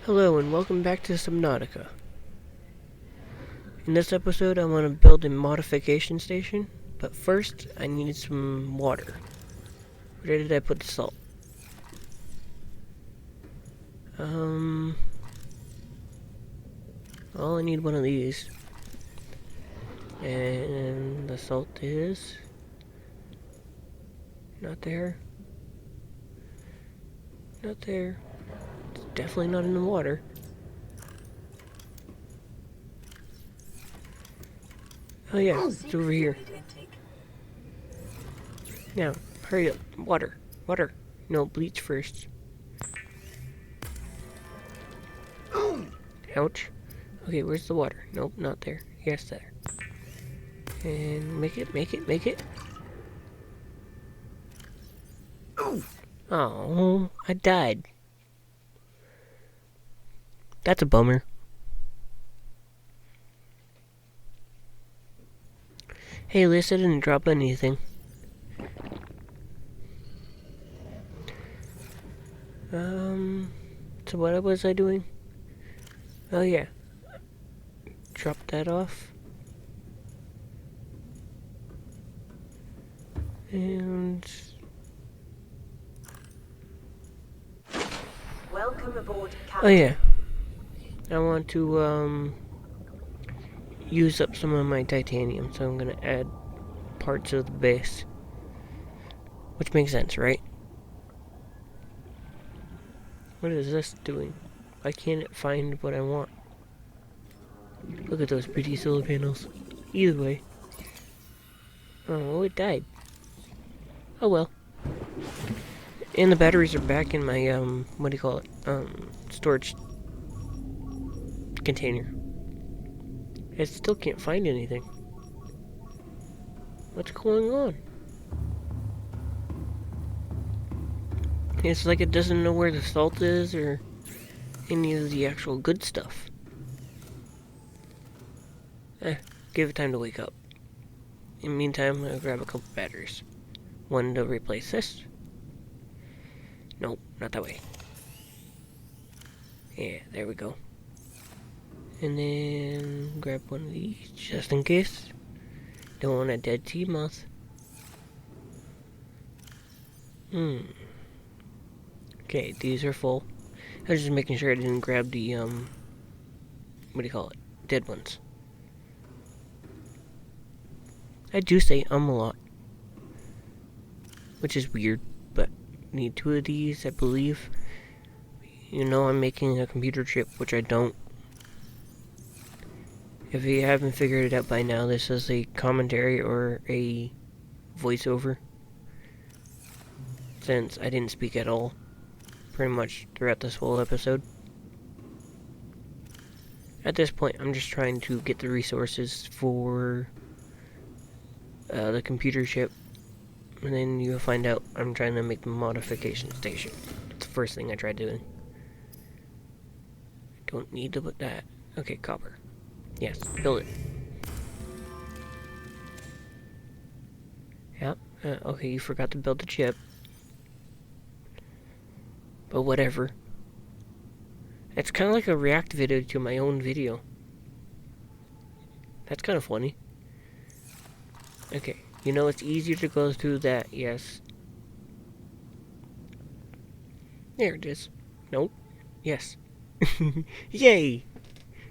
Hello and welcome back to Subnautica. In this episode I want to build a modification station, but first I need some water. Where did I put the salt? Well, I need one of these. And the salt is not there. Not there. It's definitely not in the water. Oh yeah, it's over here. Now, hurry up. Water. Water. No, bleach first. Ouch. Okay, where's the water? Nope, not there. Yes, there. And make it. Oh, I died. That's a bummer. Hey, at least I didn't drop anything. So what was I doing? Oh yeah. Drop that off. And Welcome aboard, oh yeah. I want to use up some of my titanium, so I'm gonna add parts of the base. Which makes sense, right? What is this doing? Why can't it find what I want? Look at those pretty solar panels. Either way. Oh, it died. Oh well. And the batteries are back in my, what do you call it? Storage container. I still can't find anything. What's going on? It's like it doesn't know where the salt is or any of the actual good stuff. Give it time to wake up. In the meantime, I'll grab a couple batteries. One to replace this. Nope, not that way. Yeah, there we go. And then grab one of these, just in case. Don't want a dead sea moth. Okay, these are full. I was just making sure I didn't grab the, what do you call it? Dead ones. I do say a lot. Which is weird, but need two of these, I believe. You know I'm making a computer chip, which I don't. If you haven't figured it out by now, this is a commentary or a voiceover. Since I didn't speak at all, pretty much throughout this whole episode. At this point, I'm just trying to get the resources for the computer chip. And then you'll find out I'm trying to make the modification station. It's the first thing I tried doing. Don't need to put that. Okay, copper. Yes, build it. Yep. Okay, you forgot to build the chip. But whatever. It's kind of like a react video to my own video. That's kind of funny. Okay, you know it's easier to go through that, yes. There it is. Nope. Yes. Yay!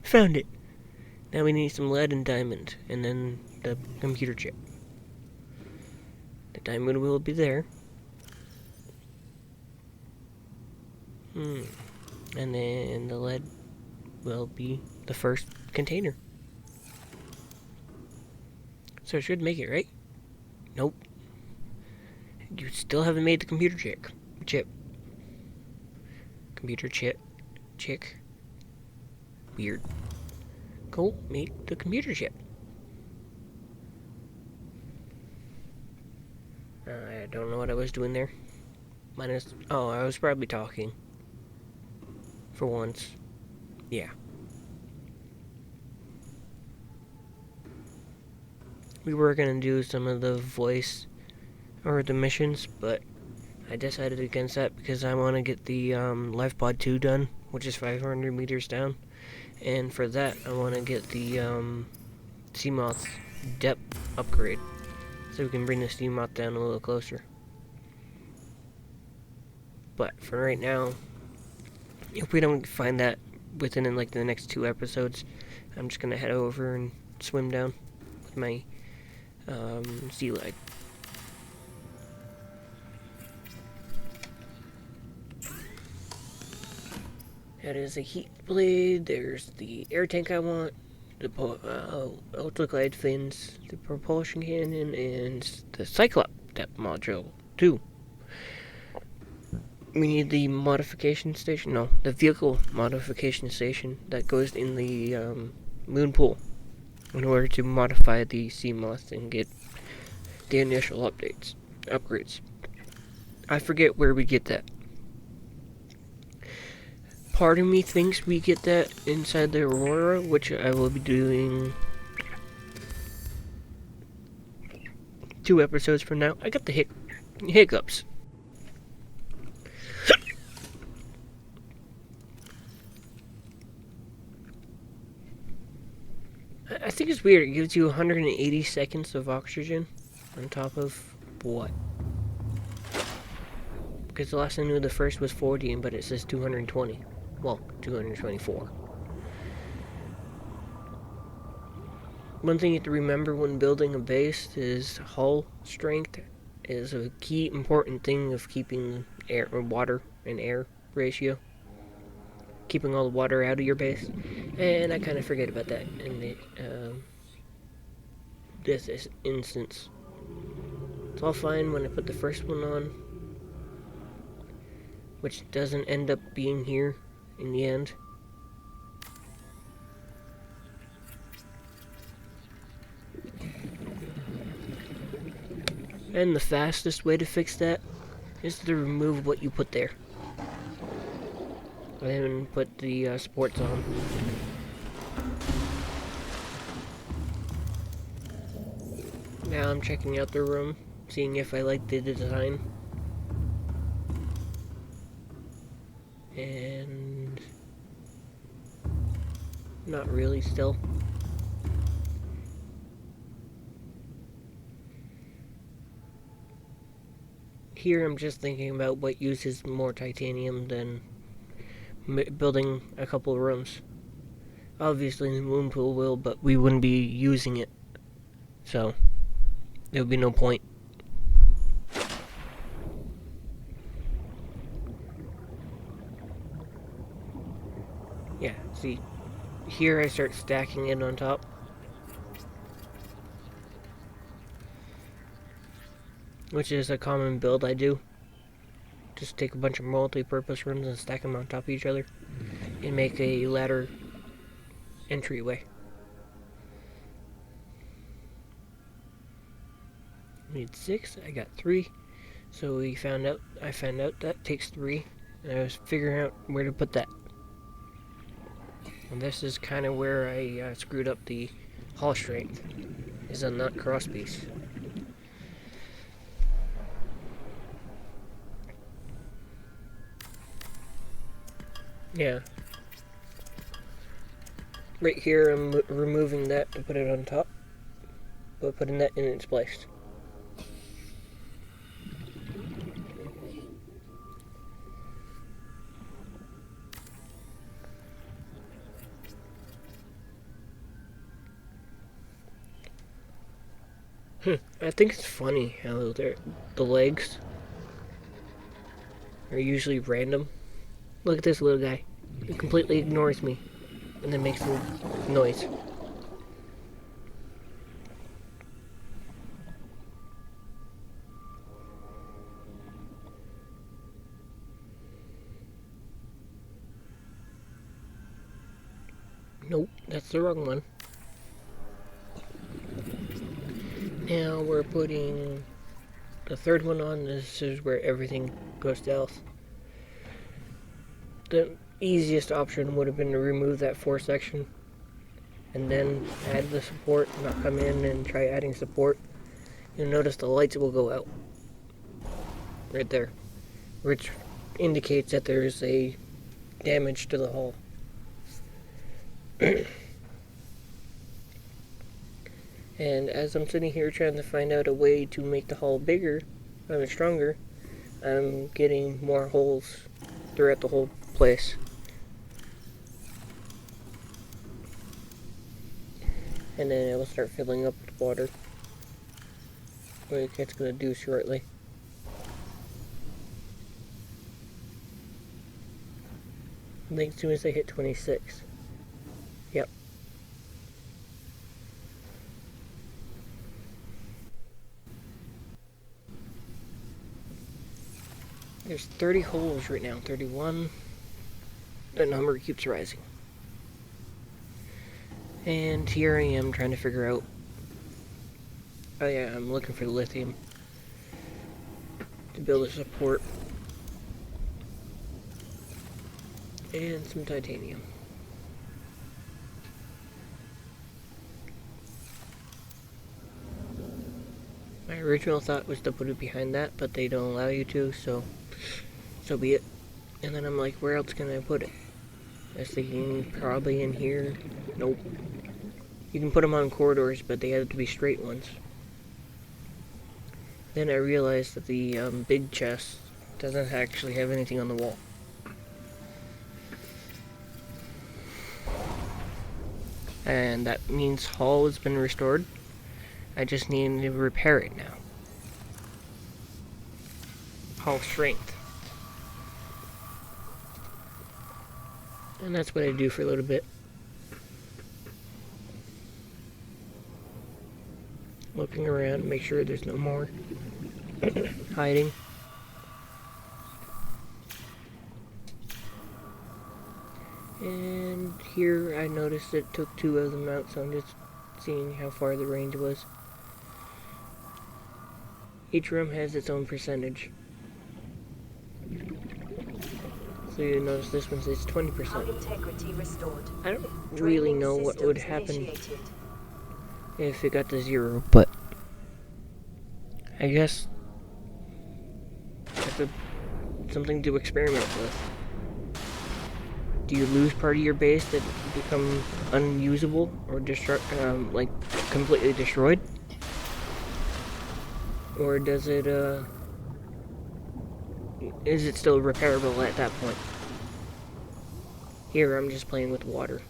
Found it. Now we need some lead and diamond, and then the computer chip. The diamond will be there. And then the lead will be the first container. So it should make it, right? Nope. You still haven't made the computer chip. Computer chip. Chick. Weird. Go make the computer chip. I don't know what I was doing there. Oh, I was probably talking. For once. Yeah. We were gonna do some of the voice or the missions, but I decided against that because I want to get the Life Pod 2 done, which is 500 meters down. And for that, I want to get the Seamoth depth upgrade, so we can bring the Seamoth down a little closer. But for right now, if we don't find that within like the next 2 episodes, I'm just gonna head over and swim down with my sea leg. That is a heat blade. There's the air tank I want, the ultra-glide fins, the propulsion cannon, and the Cyclops depth module too. We need the modification station. No, the vehicle modification station that goes in the moon pool in order to modify the Seamoth and get the initial upgrades. I forget where we get that. Part of me thinks we get that inside the Aurora, which I will be doing 2 episodes from now. I got the hiccups. I think it's weird. It gives you 180 seconds of oxygen on top of what? Because the last I knew the first was 40, but it says 220. Well, 224. One thing you have to remember when building a base is hull strength is a key important thing of keeping air, or water and air ratio. Keeping all the water out of your base. And I kind of forget about that in this instance. It's all fine when I put the first one on, which doesn't end up being here in the end. And the fastest way to fix that is to remove what you put there. And put the sports on. Now I'm checking out the room, seeing if I like the design. And not really still. Here I'm just thinking about what uses more titanium than building a couple of rooms. Obviously the moon pool will, but we wouldn't be using it, so there would be no point. Yeah, see, here I start stacking it on top. Which is a common build I do. Just take a bunch of multi-purpose rooms and stack them on top of each other and make a ladder entryway. Need 6, I got 3. So I found out that takes 3. And I was figuring out where to put that. And this is kind of where I screwed up the hull strength, is on that cross piece. Yeah. Right here I'm removing that to put it on top, but putting that in its place. I think it's funny how the legs are usually random. Look at this little guy. He completely ignores me and then makes a noise. Nope, that's the wrong one. Now we're putting the third one on. This is where everything goes stealth. The easiest option would have been to remove that 4 section and then add the support, not come in and try adding support. You'll notice the lights will go out. Right there. which indicates that there's a damage to the hull. And as I'm sitting here trying to find out a way to make the hull bigger and stronger, I'm getting more holes throughout the whole place. And then it will start filling up with water, which it's going to do shortly. I think as soon as I hit 26. Yep. There's 30 holes right now, 31. The number keeps rising. And here I am trying to figure out... Oh yeah, I'm looking for the lithium to build a support. And some titanium. My original thought was to put it behind that, but they don't allow you to, so be it. And then I'm like, where else can I put it? I was thinking probably in here. Nope. You can put them on corridors, but they have to be straight ones. Then I realized that the big chest doesn't actually have anything on the wall. And that means hull has been restored. I just need to repair it now. Hull strength. And that's what I do for a little bit. Looking around, make sure there's no more hiding. And here I noticed it took 2 of them out, so I'm just seeing how far the range was. Each room has its own percentage. So you notice this one says 20%. Integrity restored. I don't really know what would happen if it got to 0, but I guess that's something to experiment with. Do you lose part of your base that become unusable or like completely destroyed? Or does it, is it still repairable at that point? Here, I'm just playing with water.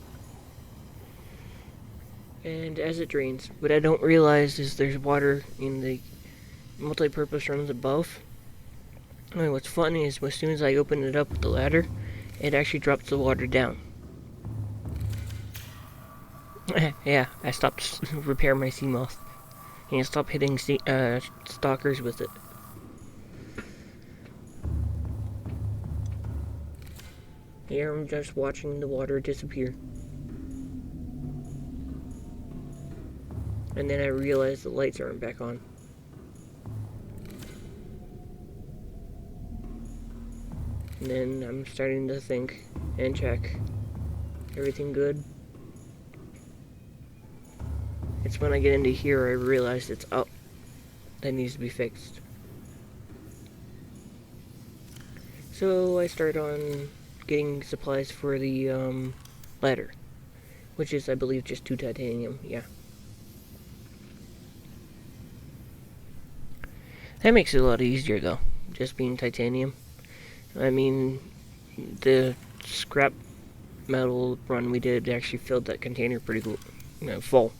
And as it drains, what I don't realize is there's water in the multi-purpose rooms above. And what's funny is as soon as I open it up with the ladder, it actually drops the water down. Yeah, I stopped repair my sea moth. And stop hitting stalkers with it. Here I'm just watching the water disappear. And then I realized the lights aren't back on. And then I'm starting to think and check. Everything good? It's when I get into here I realize it's up. That needs to be fixed. So I start on getting supplies for the ladder. Which is, I believe, just 2 titanium. Yeah. That makes it a lot easier though. Just being titanium. I mean, the scrap metal run we did actually filled that container pretty full.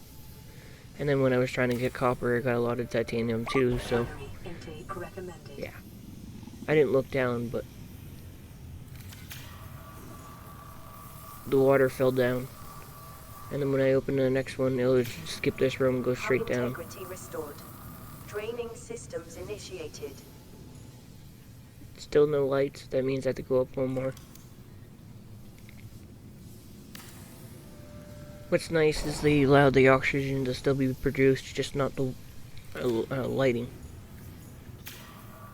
And then when I was trying to get copper, I got a lot of titanium too, so yeah. I didn't look down, but the water fell down. And then when I opened the next one, it'll just skip this room and go straight down. Integrity restored. Draining systems initiated. Still no lights, that means I have to go up one more. What's nice is they allow the oxygen to still be produced, just not the lighting.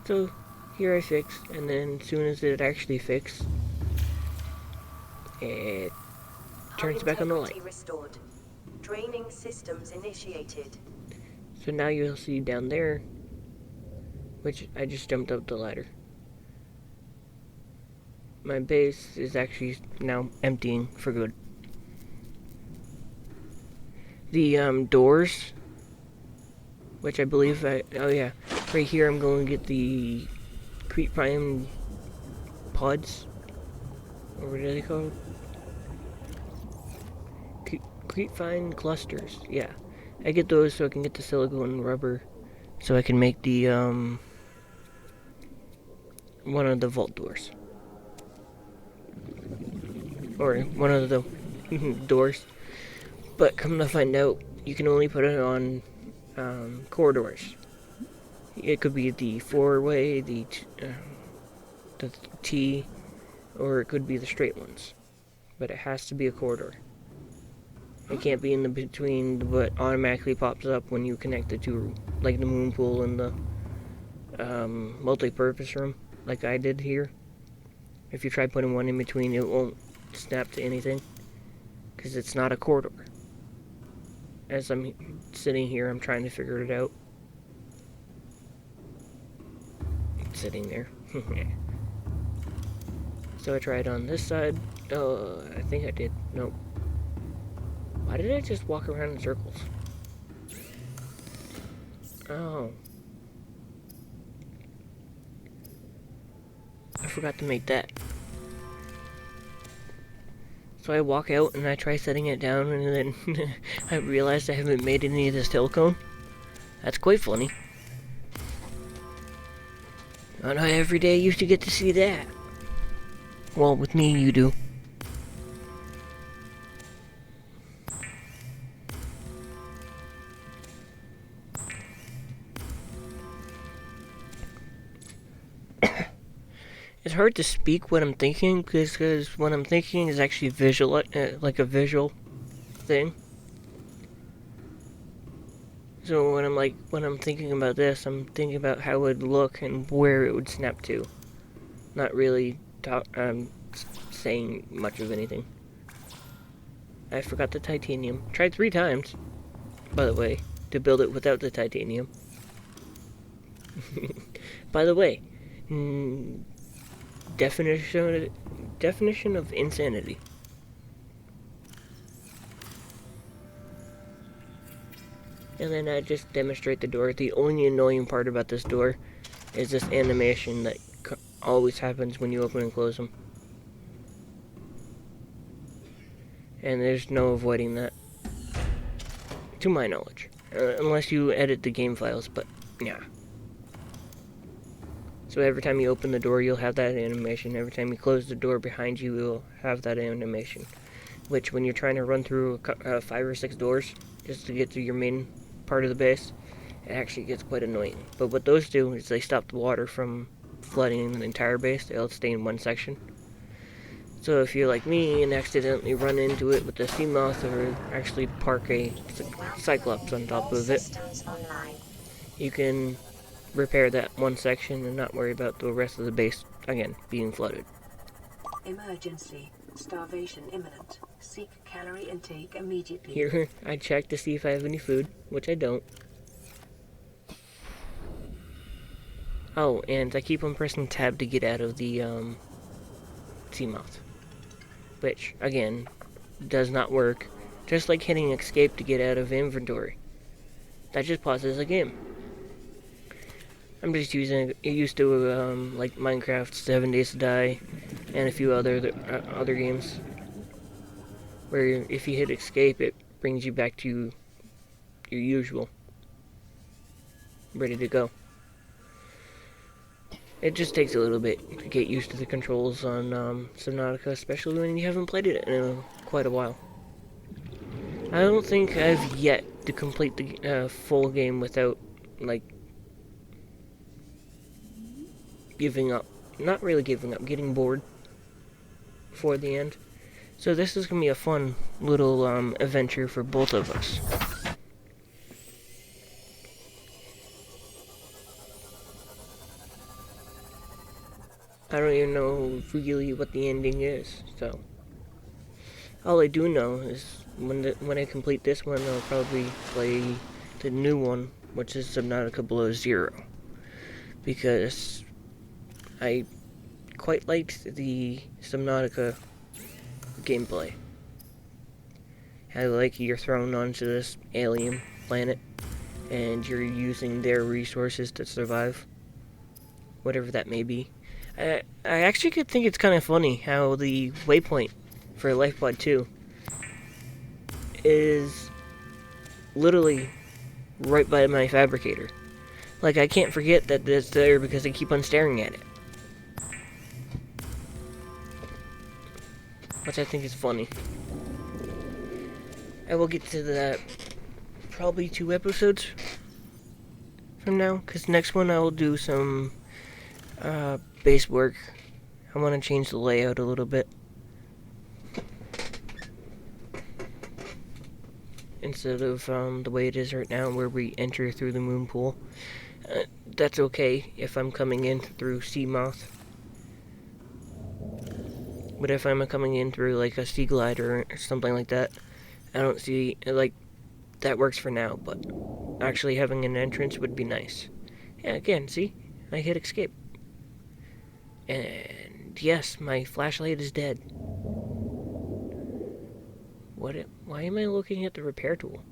So here I fixed, and then as soon as it actually fixed, it turns back on the light. Restored. Draining systems initiated. So now you'll see down there, which I just jumped up the ladder. my base is actually now emptying for good. The doors, which I believe oh yeah, right here I'm going to get the creepvine pods, or what are they called? Creepvine clusters, yeah. I get those so I can get the silicone rubber, so I can make the one of the vault doors, or one of the doors. But come to find out, you can only put it on corridors. It could be the four-way, the T, or it could be the straight ones. But it has to be a corridor. It can't be in the between what automatically pops up when you connect it to, like the moon pool and the multi-purpose room, like I did here. If you try putting one in between, it won't snap to anything, because it's not a corridor. As I'm sitting here, I'm trying to figure it out. It's sitting there. So I tried on this side. Oh, I think I did. Nope. Why did I just walk around in circles? Oh. I forgot to make that. So I walk out and I try setting it down, and then I realized I haven't made any of the silicone. That's quite funny. Not every day you used to get to see that. Well, with me, you do. It's hard to speak what I'm thinking, because what I'm thinking is actually visual, like a visual thing. So when I'm thinking about this, I'm thinking about how it would look and where it would snap to. Not really saying much of anything. I forgot the titanium. Tried 3 times, by the way, to build it without the titanium. By the way, definition of insanity. And then I just demonstrate the door. The only annoying part about this door is this animation that always happens when you open and close them. And there's no avoiding that, to my knowledge. Unless you edit the game files, but yeah. So every time you open the door, you'll have that animation. Every time you close the door behind you, you'll have that animation. Which, when you're trying to run through 5 or 6 doors, just to get to your main part of the base, it actually gets quite annoying. But what those do is they stop the water from flooding the entire base. They'll stay in one section. So if you're like me and accidentally run into it with the sea moth, or actually park a cyclops on top of it, you can repair that one section and not worry about the rest of the base, again, being flooded. Emergency. Starvation imminent. Seek calorie intake immediately. Here, I check to see if I have any food, which I don't. Oh, and I keep on pressing tab to get out of the sea moth, which, again, does not work. Just like hitting escape to get out of inventory. That just pauses the game. I'm just used to like Minecraft, 7 Days to Die, and a few other games, where if you hit escape, it brings you back to your usual, ready to go. It just takes a little bit to get used to the controls on Subnautica, especially when you haven't played it in quite a while. I don't think I've yet to complete the full game without, like, giving up. Not really giving up, getting bored before the end. So this is going to be a fun little adventure for both of us. I don't even know really what the ending is, so all I do know is when I complete this one, I'll probably play the new one, which is Subnautica Below Zero, because I quite liked the Subnautica gameplay. How like you're thrown onto this alien planet and you're using their resources to survive, whatever that may be. I actually could think it's kind of funny how the waypoint for Lifeblood 2 is literally right by my fabricator. Like, I can't forget that it's there because I keep on staring at it. Which I think is funny. I will get to that probably 2 episodes from now, because next one I will do some base work. I want to change the layout a little bit. Instead of the way it is right now, where we enter through the moon pool. That's okay if I'm coming in through sea moth. But if I'm coming in through like a sea glider or something like that, I don't see, like, that works for now, but actually having an entrance would be nice. Yeah, again, see? I hit escape. And yes, my flashlight is dead. Why am I looking at the repair tool?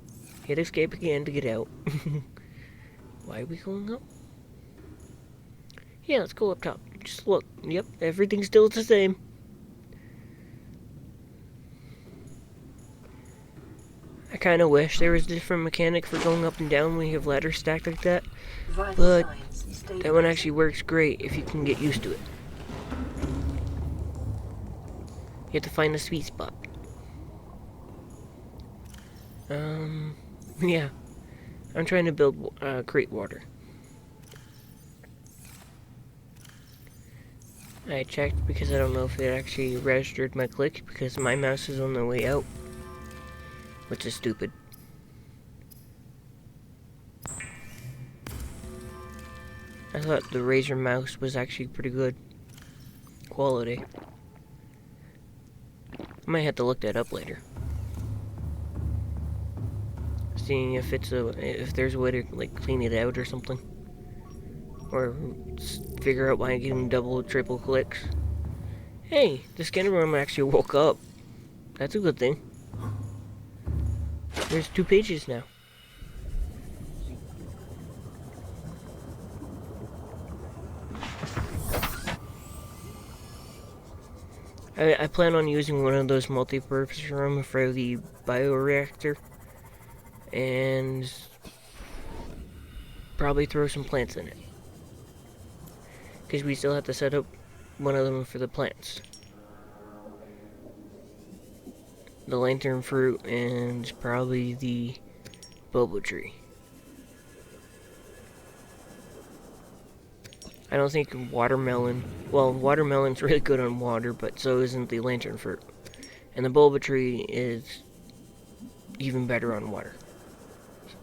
Hit escape again to get out. Why are we going up? Yeah, let's go up top. Just look. Yep, everything's still the same. I kind of wish there was a different mechanic for going up and down when you have ladders stacked like that. But that one actually works great if you can get used to it. You have to find the sweet spot. Yeah. I'm trying to build crate water. I checked because I don't know if it actually registered my click because my mouse is on the way out. Which is stupid. I thought the Razer mouse was actually pretty good quality. I might have to look that up later. Seeing if if there's a way to like clean it out or something. Or figure out why I'm getting double or triple clicks. Hey, the scanner room actually woke up. That's a good thing. There's 2 pages now. I plan on using one of those multi-purpose rooms for the bioreactor. And probably throw some plants in it. Because we still have to set up one of them for the plants. The lantern fruit and probably the boba tree. I don't think watermelon... Well, watermelon's really good on water, but so isn't the lantern fruit. And the boba tree is even better on water.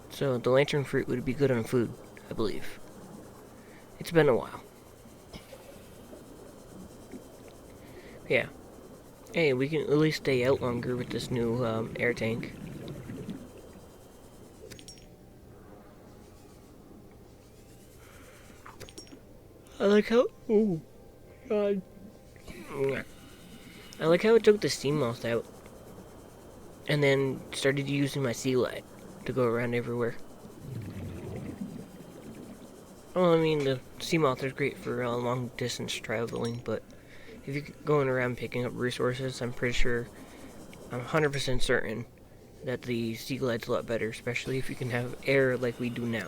So the lantern fruit would be good on food, I believe. It's been a while. Yeah. Hey, we can at least stay out longer with this new air tank. I like how... Oh, God. I like how it took the steam moth out. And then started using my sea light to go around everywhere. Well, I mean, the sea moth is great for long distance traveling, but if you're going around picking up resources, I'm pretty sure, I'm 100% certain that the sea glide's a lot better, especially if you can have air like we do now.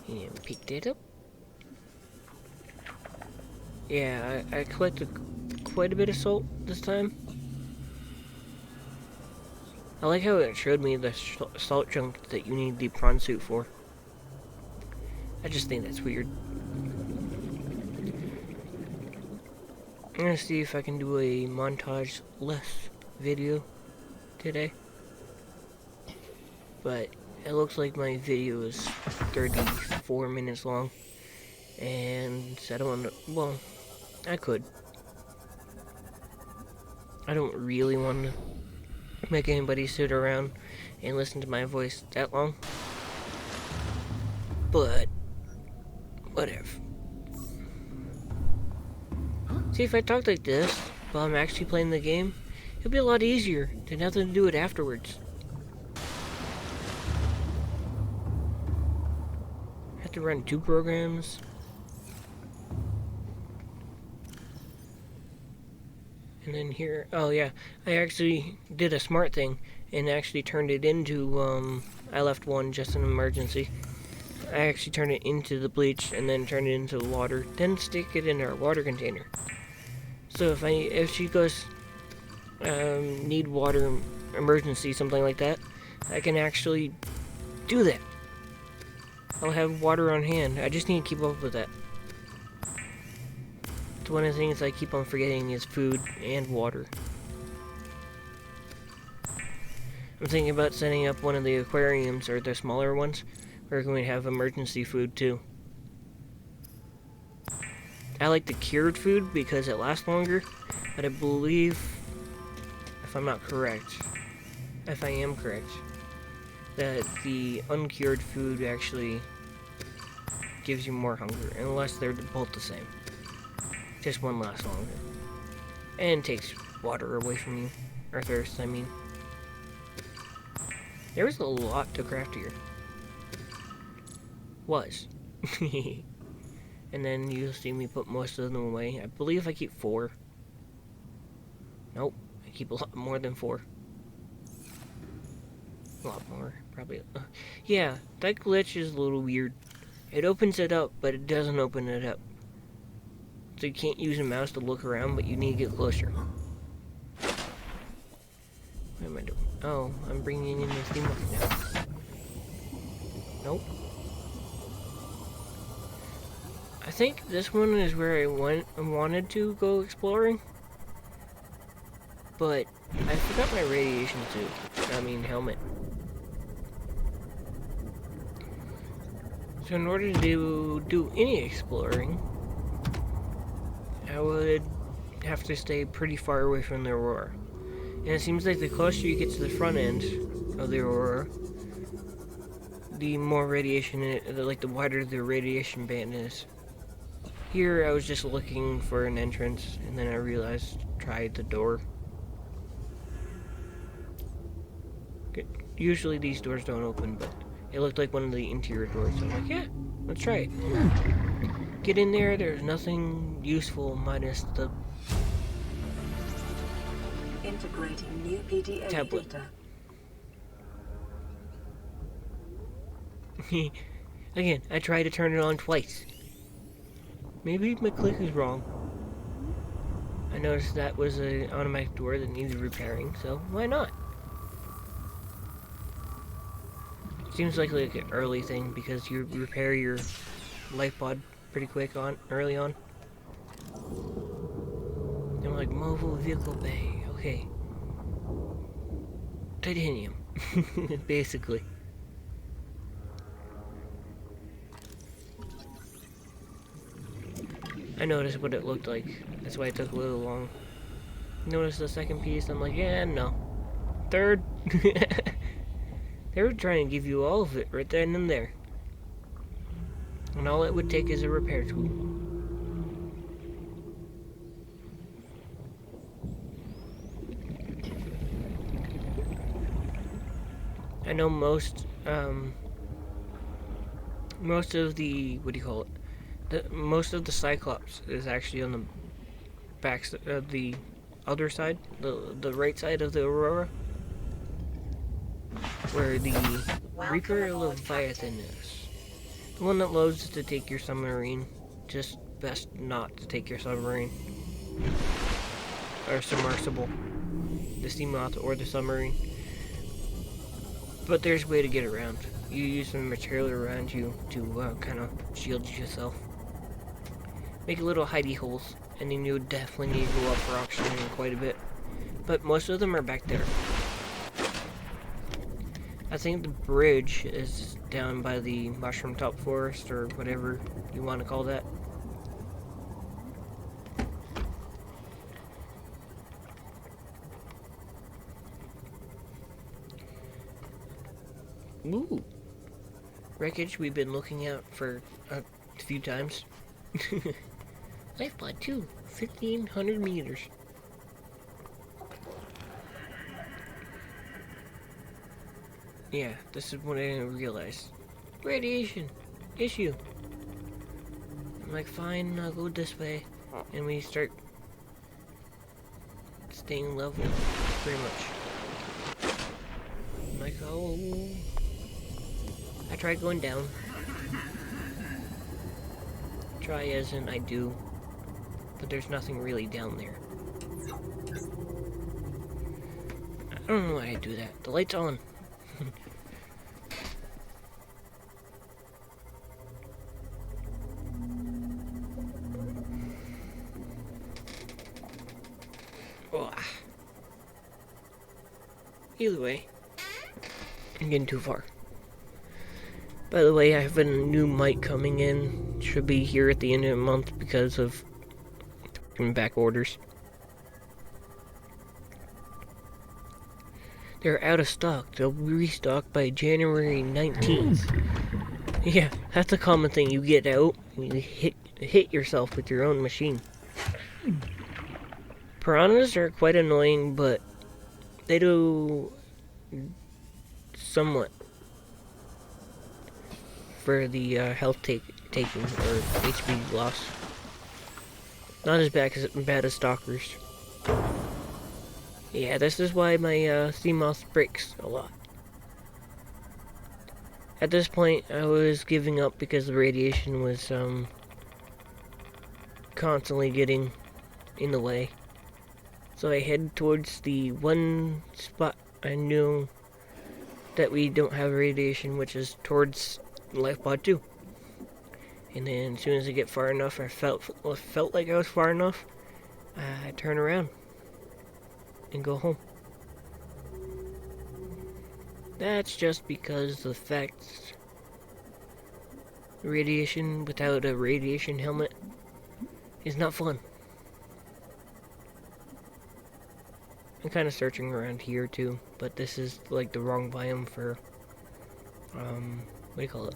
And pick that up. Yeah, I collected quite a bit of salt this time. I like how it showed me the salt chunk that you need the prawn suit for. I just think that's weird. I'm gonna see if I can do a montage less video today. But it looks like my video is 34 minutes long. And I don't want to, well, I could. I don't really want to make anybody sit around and listen to my voice that long. But whatever. See, if I talk like this while I'm actually playing the game, it'll be a lot easier than having to do it afterwards. I have to run 2 programs. And then here, oh yeah, I actually did a smart thing and actually turned it into, I left one just in emergency. I actually turned it into the bleach and then turned it into the water, then stick it in our water container. So if she goes, need water emergency, something like that, I can actually do that. I'll have water on hand. I just need to keep up with that. It's one of the things I keep on forgetting is food and water. I'm thinking about setting up one of the aquariums, or the smaller ones, where we have emergency food too. I like the cured food because it lasts longer, but I believe, if I am correct, that the uncured food actually gives you more hunger, unless they're both the same. Just one lasts longer. And takes water away from you. Or thirst, I mean. There was a lot to craft here. Was. And then you'll see me put most of them away. I believe I keep 4. Nope. I keep a lot more than 4. A lot more. Probably. Yeah, that glitch is a little weird. It opens it up, but it doesn't open it up. So you can't use a mouse to look around, but you need to get closer. What am I doing? Oh, I'm bringing in the theme now. Nope. I think this one is where I wanted to go exploring. But I forgot my radiation suit. Helmet. So in order to do any exploring, I would have to stay pretty far away from the aurora. And it seems like the closer you get to the front end of the aurora, the more radiation, the wider the radiation band is. Here I was just looking for an entrance, and then I realized, tried the door. Usually these doors don't open, but it looked like one of the interior doors, so I'm like, yeah, let's try it. Get in there, there's nothing useful minus the integrating new PDA tablet. Data. Again, I tried to turn it on twice. Maybe my click is wrong. I noticed that was an automatic door that needed repairing, so why not? Seems like an early thing because you repair your life pod pretty quick early on. I'm like, mobile vehicle bay, okay. Titanium, basically. I noticed what it looked like. That's why it took a little long. Noticed the second piece, I'm like, yeah, no. Third. They were trying to give you all of it right then and there. And all it would take is a repair tool. I know most of the, what do you call it? Most of the Cyclops is actually on the back, the other side, the right side of the Aurora. Where the Reaper Leviathan is. The one that loads to take your submarine. Just best not to take your submarine. Or submersible. The steam yacht or the submarine. But there's a way to get around. You use some material around you to kind of shield yourself. Make little hidey holes. And then you would definitely need to go up for oxygen quite a bit. But most of them are back there. I think the bridge is down by the mushroom top forest, or whatever you want to call that. Ooh. Wreckage we've been looking at for a few times. Lifeblood too. 1,500 meters. Yeah, this is what I didn't realize. Radiation issue. I'm like, fine, I'll go this way. And we start staying level pretty much. I'm like, oh. I tried going down. Try as in I do. But there's nothing really down there. I don't know why I do that. The light's on. Oh. Either way, I'm getting too far. By the way, I have a new mic coming in. Should be here at the end of the month because of back orders. They're out of stock. They'll be restocked by January 19th. Yeah, that's a common thing. You get out and you hit yourself with your own machine. Piranhas are quite annoying, but they do somewhat for the health taking or HP loss. Not as bad as stalkers. Yeah, this is why my sea moth breaks a lot. At this point, I was giving up because the radiation was constantly getting in the way. So I head towards the one spot I knew that we don't have radiation, which is towards Lifebot 2. And then as soon as I get far enough, I felt like I was far enough, I turn around and go home. That's just because the fact radiation without a radiation helmet is not fun. I'm kind of searching around here too, but this is like the wrong biome for, what do you call it?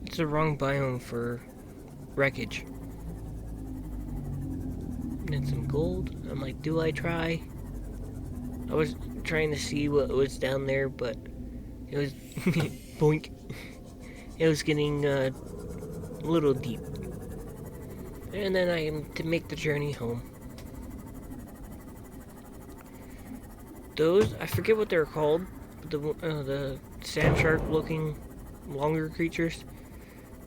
It's the wrong biome for wreckage. And some gold. I'm like, do I try? I was trying to see what was down there, but it was boink. It was getting a little deep. And then I am to make the journey home. Those, I forget what they're called, the sand shark looking longer creatures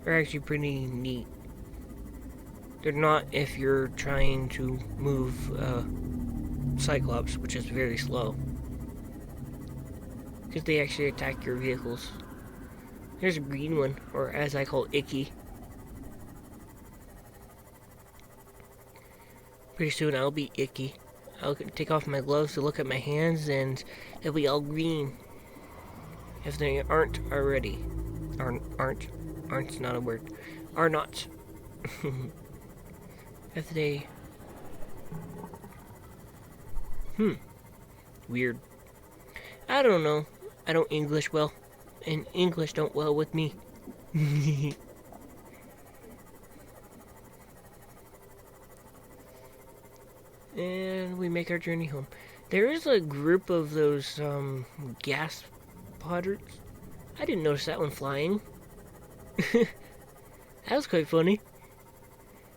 are actually pretty neat. They're not if you're trying to move Cyclops, which is very slow. Because they actually attack your vehicles. There's a green one, or as I call Icky. Pretty soon I'll be Icky. I'll take off my gloves to look at my hands and they'll be all green. If they aren't already. Aren't's not a word. Are not. If they... Weird. I don't know. I don't English well. And English don't well with me. And we make our journey home. There is a group of those gas podders. I didn't notice that one flying. That was quite funny.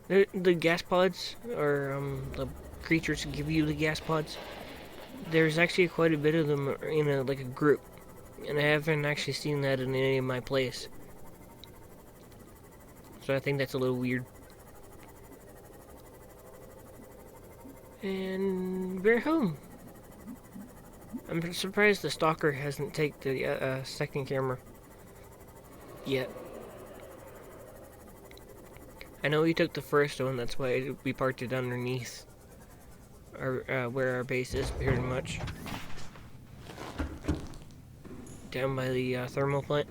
The gas pods, or the creatures who give you the gas pods. There's actually quite a bit of them in a group, and I haven't actually seen that in any of my plays. So I think that's a little weird. And we're home. I'm surprised the stalker hasn't taken the second camera yet. I know we took the first one, that's why we parked it underneath our, where our base is, pretty much. Down by the thermal plant.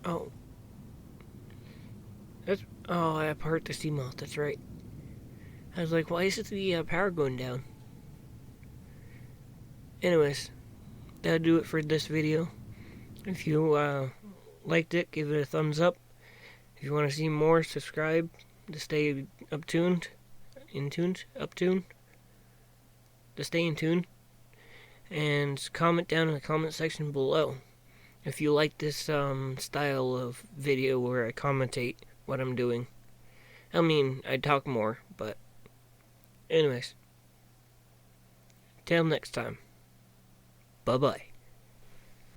Oh. Oh, I part the seamount. That's right. I was like, why is the power going down? Anyways, that'll do it for this video. If you liked it, give it a thumbs up. If you want to see more, subscribe to stay uptuned, to stay in tune, and comment down in the comment section below if you like this style of video where I commentate what I'm doing. I mean, I talk more, but anyways, till next time, bye bye.